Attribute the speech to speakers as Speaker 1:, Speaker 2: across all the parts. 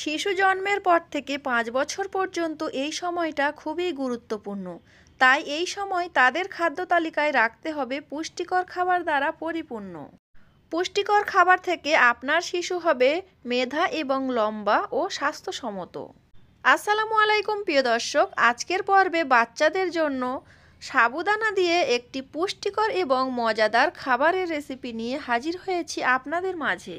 Speaker 1: শিশু জন্মের পর থেকে ৫ বছর পর্যন্ত এই সময়টা খুবই গুরুত্বপূর্ণ। তাই এই সময় তাদের খাদ্য তালিকায় রাখতে হবে পুষ্টিকর খাবার দ্বারা পরিপূর্ণ। পুষ্টিকর খাবার থেকে আপনার শিশু হবে মেধা এবং লম্বা ও স্বাস্থ্যসম্মত। আসসালামু আলাইকুম প্রিয় দর্শক, আজকের পর্বে বাচ্চাদের জন্য সাবুদানা দিয়ে একটি পুষ্টিকর এবং মজাদার খাবারের রেসিপি নিয়ে হাজির হয়েছি আপনাদের মাঝে।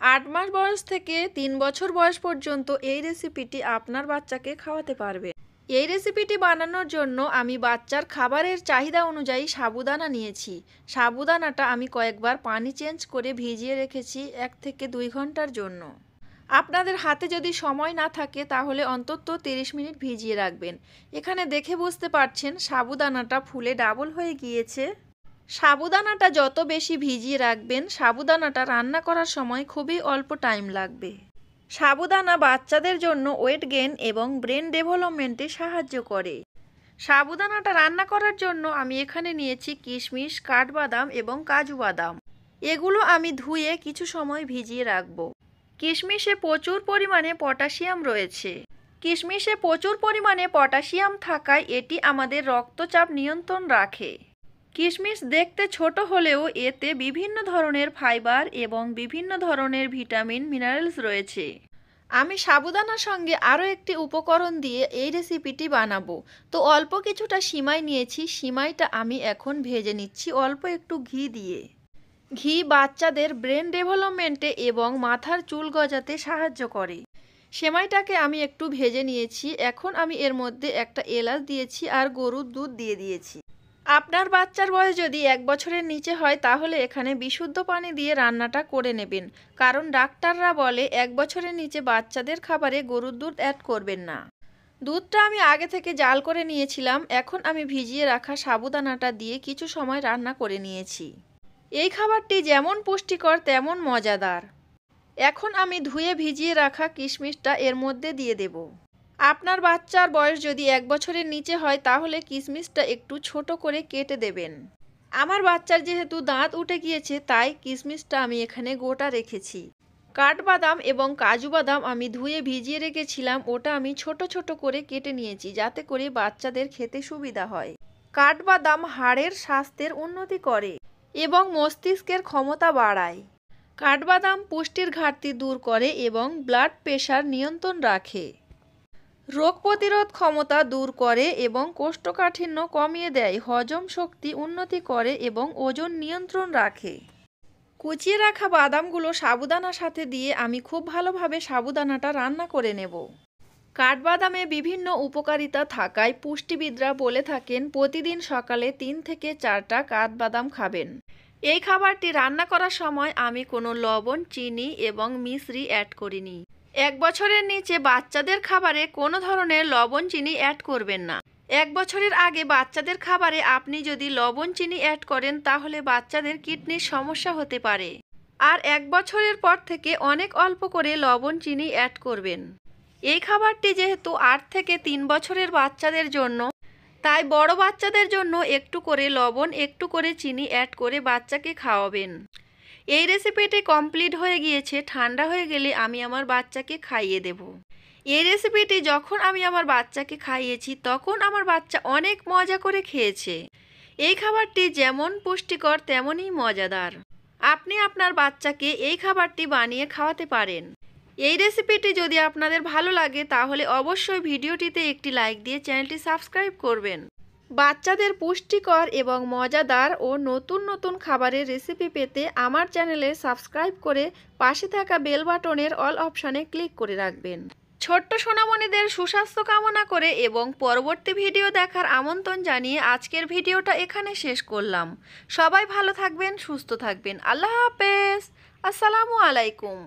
Speaker 1: ৮ মাস বয়স থেকে ৩ বছর বয়স পর্যন্ত এই রেসিপিটি আপনার বাচ্চাকে খাওয়াতে পারবে। এই রেসিপিটি বানানোর জন্য আমি বাচ্চার খাবারের চাহিদা অনুযায়ী সাবুদানা নিয়েছি। সাবুদানাটা আমি কয়েকবার পানি চেঞ্জ করে ভিজিয়ে রেখেছি ১ থেকে ২ ঘন্টার জন্য। আপনাদের হাতে যদি সময় না থাকে তাহলে অন্তত ৩০ মিনিট ভিজিয়ে রাখবেন। এখানে দেখে বুঝতে পারছেন সাবুদানাটা ফুলে ডাবল হয়ে গিয়েছে। সাবুদানাটা যত বেশি ভিজিয়ে রাখবেন, সাবুদানাটা রান্না করার সময় খুবই অল্প টাইম লাগবে। সাবুদানা বাচ্চাদের জন্য ওয়েট গেইন এবং ব্রেন ডেভেলপমেন্টে সাহায্য করে। সাবুদানাটা রান্না করার জন্য আমি এখানে নিয়েছি কিশমিশ, কাঠবাদাম এবং কাজু বাদাম। এগুলো আমি ধুয়ে কিছু সময় ভিজিয়ে রাখবো। কিশমিশে প্রচুর পরিমাণে পটাশিয়াম রয়েছে। কিশমিশে প্রচুর পরিমাণে পটাশিয়াম থাকায় এটি আমাদের রক্তচাপ নিয়ন্ত্রণ রাখে। কিশমিশ দেখতে ছোট হলেও এতে বিভিন্ন ধরনের ফাইবার এবং বিভিন্ন ধরনের ভিটামিন মিনারেলস রয়েছে। আমি সাবুদানার সঙ্গে আরও একটি উপকরণ দিয়ে এই রেসিপিটি বানাবো। তো অল্প কিছুটা সিমাই নিয়েছি, সিমাইটা আমি এখন ভেজে নিচ্ছি অল্প একটু ঘি দিয়ে। ঘি বাচ্চাদের ব্রেন ডেভেলপমেন্টে এবং মাথার চুল গজাতে সাহায্য করে। সেমাইটাকে আমি একটু ভেজে নিয়েছি। এখন আমি এর মধ্যে একটা এলাচ দিয়েছি আর গরুর দুধ দিয়ে দিয়েছি। আপনার বাচ্চার বয়স যদি ১ বছরের নিচে হয় তাহলে এখানে বিশুদ্ধ পানি দিয়ে রান্নাটা করে নেবেন, কারণ ডাক্তাররা বলে ১ বছরের নিচে বাচ্চাদের খাবারে গরুর দুধ অ্যাড করবেন না। দুধটা আমি আগে থেকে জাল করে নিয়েছিলাম। এখন আমি ভিজিয়ে রাখা সাবুদানাটা দিয়ে কিছু সময় রান্না করে নিয়েছি। এই খাবারটি যেমন পুষ্টিকর তেমন মজাদার। এখন আমি ধুয়ে ভিজিয়ে রাখা কিশমিশটা এর মধ্যে দিয়ে দেব। আপনার বাচ্চার বয়স যদি ১ বছরের নিচে হয় তাহলে কিশমিশটা একটু ছোট করে কেটে দেবেন। আমার বাচ্চার যেহেতু দাঁত উঠে গিয়েছে তাই কিশমিশটা আমি এখানে গোটা রেখেছি। কাঠবাদাম এবং কাজু বাদাম আমি ধুয়ে ভিজিয়ে রেখেছিলাম, ওটা আমি ছোট ছোট করে কেটে নিয়েছি যাতে করে বাচ্চাদের খেতে সুবিধা হয়। কাঠবাদাম হাড়ের স্বাস্থ্যের উন্নতি করে এবং মস্তিষ্কের ক্ষমতা বাড়ায়। কাঠবাদাম পুষ্টির ঘাটতি দূর করে এবং ব্লাড প্রেশার নিয়ন্ত্রণ রাখে। রোগ প্রতিরোধ ক্ষমতা দূর করে এবং কোষ্ঠকাঠিন্য কমিয়ে দেয়। হজম শক্তি উন্নতি করে এবং ওজন নিয়ন্ত্রণ রাখে। কুচিয়ে রাখা বাদামগুলো সাবুদানার সাথে দিয়ে আমি খুব ভালোভাবে সাবুদানাটা রান্না করে নেব। কাঠবাদামে বিভিন্ন উপকারিতা থাকায় পুষ্টিবিদরা বলে থাকেন প্রতিদিন সকালে ৩ থেকে ৪টা কাঠবাদাম খাবেন। এই খাবারটি রান্না করার সময় আমি কোনো লবণ, চিনি এবং মিশ্রি অ্যাড করিনি। ১ বছরের নিচে বাচ্চাদের খাবারে কোনো ধরনের লবণ, চিনি অ্যাড করবেন না। ১ বছরের আগে বাচ্চাদের খাবারে আপনি যদি লবণ, চিনি অ্যাড করেন তাহলে বাচ্চাদের কিডনির সমস্যা হতে পারে। আর ১ বছরের পর থেকে অনেক অল্প করে লবণ, চিনি অ্যাড করবেন। এই খাবারটি যেহেতু ৮ থেকে ৩ বছরের বাচ্চাদের জন্য, তাই বড় বাচ্চাদের জন্য একটু করে লবণ, একটু করে চিনি অ্যাড করে বাচ্চাকে খাওয়াবেন। এই রেসিপিটি কমপ্লিট হয়ে গিয়েছে। ঠান্ডা হয়ে গেলে আমি আমার বাচ্চাকে খাইয়ে দেব। এই রেসিপিটি যখন আমি আমার বাচ্চাকে খাইয়েছি তখন আমার বাচ্চা অনেক মজা করে খেয়েছে। এই খাবারটি যেমন পুষ্টিকর তেমনই মজাদার। আপনি আপনার বাচ্চাকে এই খাবারটি বানিয়ে খাওয়াতে পারেন। এই রেসিপিটি যদি আপনাদের ভালো লাগে তাহলে অবশ্যই ভিডিওটিতে একটি লাইক দিয়ে চ্যানেলটি সাবস্ক্রাইব করবেন। বাচ্চাদের পুষ্টিকর এবং মজাদার ও নতুন নতুন খাবারের রেসিপি পেতে আমার চ্যানেলে সাবস্ক্রাইব করে পাশে থাকা বেল বাটনের অল অপশানে ক্লিক করে রাখবেন। ছোট্ট সোনামণিদের সুস্বাস্থ্য কামনা করে এবং পরবর্তী ভিডিও দেখার আমন্ত্রণ জানিয়ে আজকের ভিডিওটা এখানে শেষ করলাম। সবাই ভালো থাকবেন, সুস্থ থাকবেন। আল্লাহ হাফেজ। আসসালামু আলাইকুম।